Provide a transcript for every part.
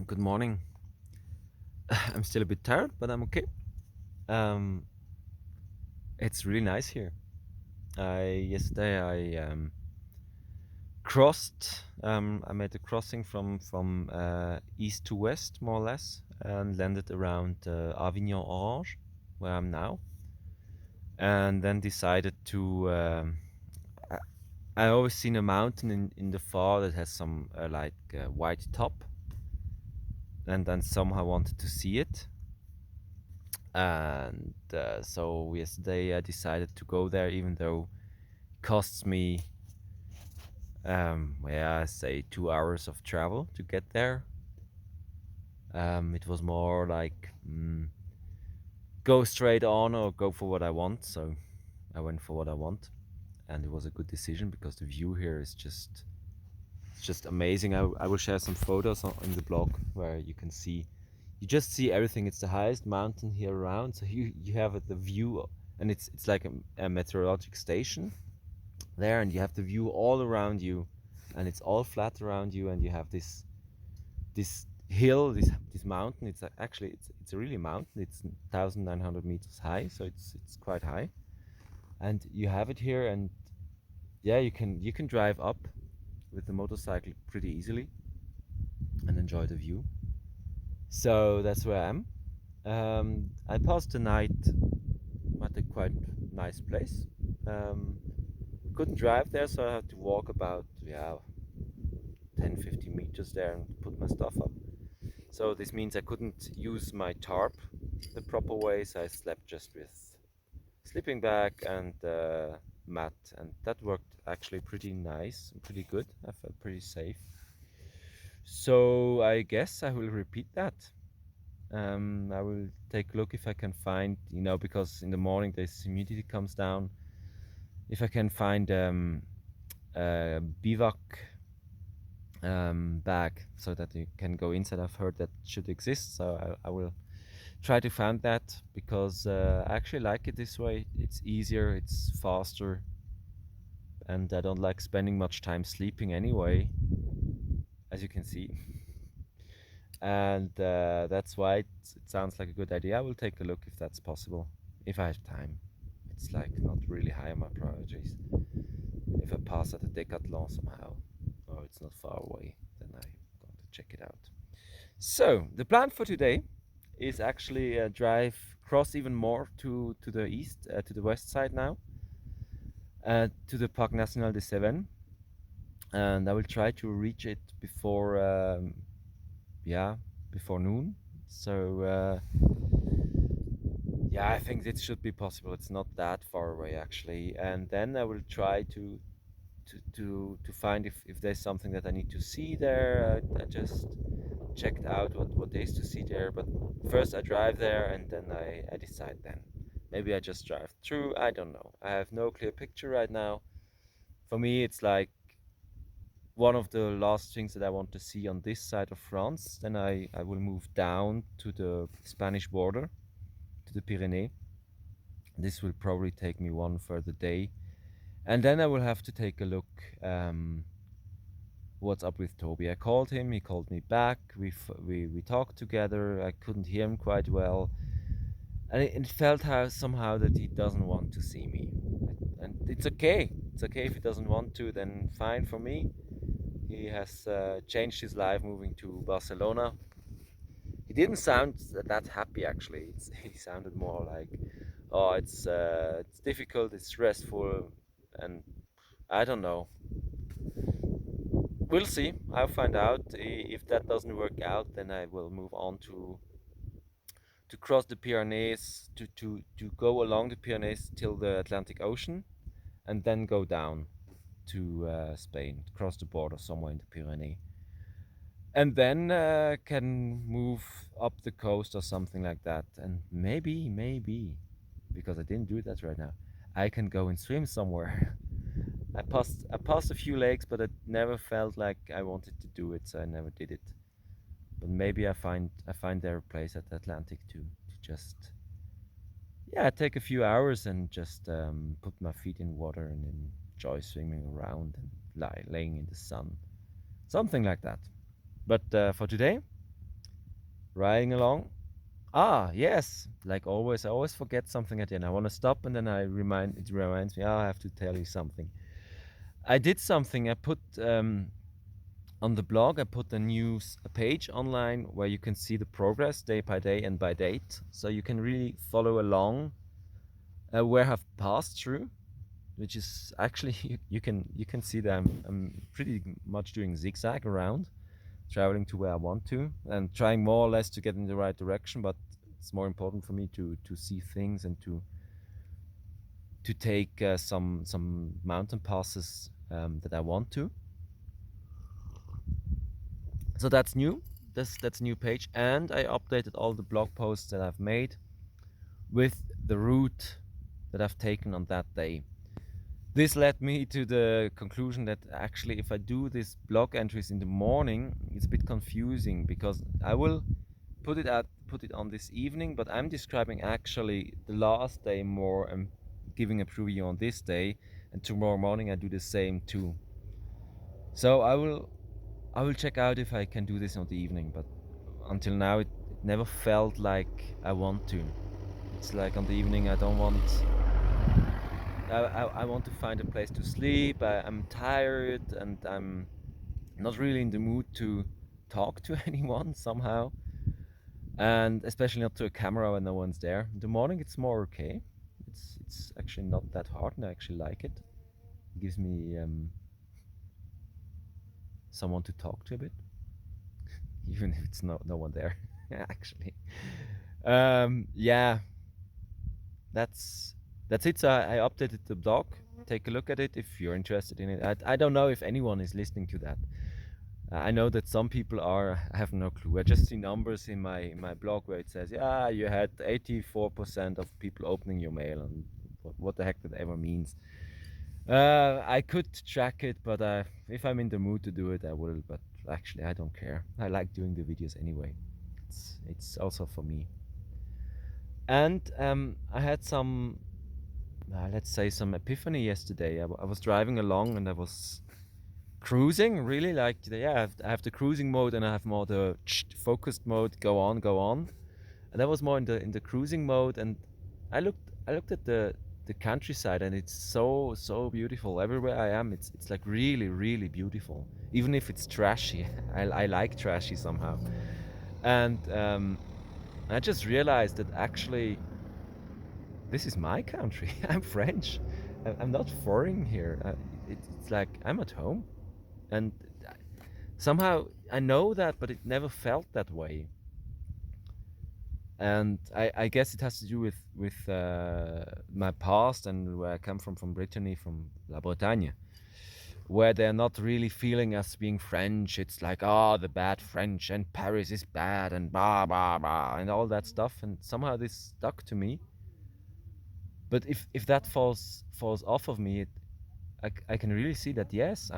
Good morning. I'm still a bit tired, but I'm okay. Um, it's really nice here. I yesterday I crossed. I made a crossing from east to west, more or less, and landed around Avignon Orange, where I'm now, and then decided to. I, I always seen a mountain in the far that has some white top, and then somehow wanted to see it. And so yesterday I decided to go there, even though it costs me, yeah, I say 2 hours of travel to get there. It was more like go straight on or go for what I want. So I went for what I want, and it was a good decision because the view here is just amazing. I will share some photos on the blog where you can see. You just see everything. It's the highest mountain here around, so you have the view, and it's like a meteorologic station there, and you have the view all around you, and it's all flat around you, and you have this hill, this mountain. Actually it's a really mountain. It's 1,900 meters high, so it's quite high, and you have it here, and yeah, you can drive up with the motorcycle pretty easily and enjoy the view. So that's where I am. I passed the night at a quite nice place. Um, couldn't drive there, so I had to walk about 10-15 meters there and put my stuff up. So this means I couldn't use my tarp the proper way, so I slept just with sleeping bag and mat, and that worked actually pretty nice and pretty good. I felt pretty safe. So I guess I will repeat that. I will take a look if I can find, because in the morning this humidity comes down. If I can find a bivouac bag so that you can go inside. I've heard that should exist, so I will try to find that because I actually like it this way. It's easier, it's faster, and I don't like spending much time sleeping anyway, as you can see. And that's why it sounds like a good idea. I will take a look if that's possible, if I have time. It's like not really high on my priorities. If I pass at a decathlon somehow, or it's not far away, then I'm going to check it out. So the plan for today is actually drive cross even more to the east, to the west side now, to the Parc National des Cévennes, and I will try to reach it before, yeah, before noon. So yeah, I think it should be possible. It's not that far away actually, and then I will try to find if there's something that I need to see there. I just checked out what there is to see there, but first I drive there and then I decide then. Maybe I just drive through. I don't know. I have no clear picture right now. For me, it's like one of the last things that I want to see on this side of France. Then I will move down to the Spanish border, to the Pyrenees. This will probably take me one further day. And then I will have to take a look what's up with Toby. I called him, he called me back. We talked together. I couldn't hear him quite well. And it felt how somehow that he doesn't want to see me. And it's okay. It's okay if he doesn't want to, then fine for me. He has changed his life moving to Barcelona. He didn't sound that happy actually. He sounded more like, oh, it's difficult, it's stressful, and I don't know. We'll see. I'll find out. If that doesn't work out, then I will move on to cross the Pyrenees, to go along the Pyrenees till the Atlantic Ocean, and then go down to Spain, cross the border somewhere in the Pyrenees, and then can move up the coast or something like that. And maybe, because I didn't do that right now, I can go and swim somewhere. I passed a few lakes, but I never felt like I wanted to do it, so I never did it. But maybe I find there a place at the Atlantic to just, yeah, take a few hours and just put my feet in water and enjoy swimming around and laying in the sun, something like that. But for today, riding along. Ah, yes. Like always, I always forget something at the end. I want to stop, and then it reminds me. Oh, I have to tell you something. I did something. I put on the blog. I put a page online where you can see the progress day by day and by date, so you can really follow along where I've passed through. Which is actually you can see that I'm pretty much doing zigzag around, traveling to where I want to, and trying more or less to get in the right direction. But it's more important for me to see things and to take some mountain passes that I want to. So that's new. That's a new page, and I updated all the blog posts that I've made with the route that I've taken on that day. This led me to the conclusion that actually, if I do these blog entries in the morning, it's a bit confusing because I will put it on this evening, but I'm describing actually the last day more and giving a preview on this day, and tomorrow morning I do the same too. So I will check out if I can do this on the evening, but until now it never felt like I want to. It's like on the evening I don't want. I want to find a place to sleep. I'm tired and I'm not really in the mood to talk to anyone somehow, and especially not to a camera when no one's there. In the morning it's more okay. It's actually not that hard, and I actually like it. It gives me someone to talk to a bit, even if it's no one there. Actually, yeah, that's that's it. So I updated the blog. Take a look at it if you're interested in it. I don't know if anyone is listening to that. I know that some people are. I have no clue. I just see numbers in my blog where it says, "Yeah, you had 84% of people opening your mail," and what the heck that ever means. I could track it, but if I'm in the mood to do it, I will. But actually, I don't care. I like doing the videos anyway. It's also for me. And I had some, let's say, some epiphany yesterday. I was driving along and I was cruising, really, like, yeah, I have the cruising mode and I have more the focused mode, go on. And I was more in the cruising mode, and I looked at the countryside, and it's so beautiful. Everywhere I am, it's like really beautiful. Even if it's trashy, I like trashy somehow. And I just realized that actually this is my country. I'm French. I'm not foreign here. It's like I'm at home, and somehow I know that, but it never felt that way. And I guess it has to do with my past and where I come from Brittany, from La Bretagne, where they're not really feeling us being French. It's like, oh, the bad French, and Paris is bad, and blah blah blah, and all that stuff. And somehow this stuck to me. But if that falls off of me, I can really see that yes,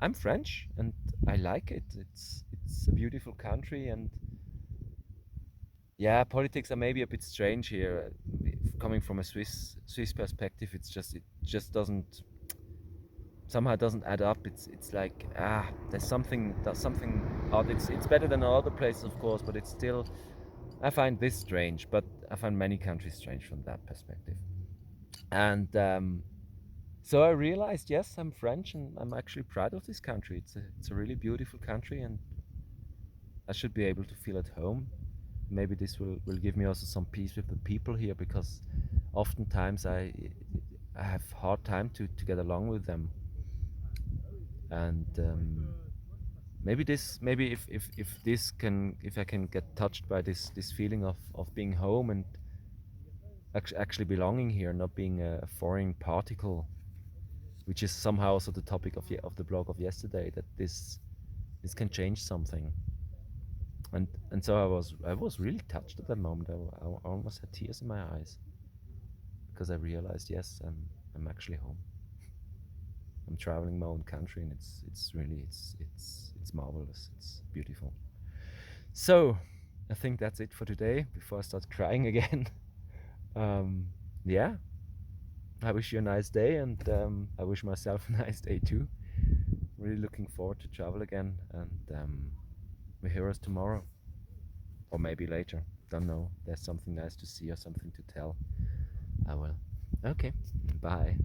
I'm French and I like it. It's a beautiful country, and yeah, politics are maybe a bit strange here. Coming from a Swiss perspective, it just doesn't somehow doesn't add up. It's like there's something odd. It's better than other places, of course, but it's still, I find this strange. But I find many countries strange from that perspective. And so I realized, yes, I'm French, and I'm actually proud of this country. It's a really beautiful country, and I should be able to feel at home. Maybe this will give me also some peace with the people here, because oftentimes I have hard time to get along with them. And maybe if I can get touched by this feeling of being home and actually belonging here, not being a foreign particle, which is somehow also the topic of the blog of yesterday, that this can change something. And so I was really touched at that moment. I almost had tears in my eyes, because I realized, yes, I'm actually home. I'm traveling my own country, and it's marvelous. It's beautiful. So I think that's it for today. Before I start crying again, um, yeah. I wish you a nice day, and I wish myself a nice day too. Really looking forward to travel again, and we hear us tomorrow. or maybe later. Don't know. There's something nice to see or something to tell. I will. Okay. Bye.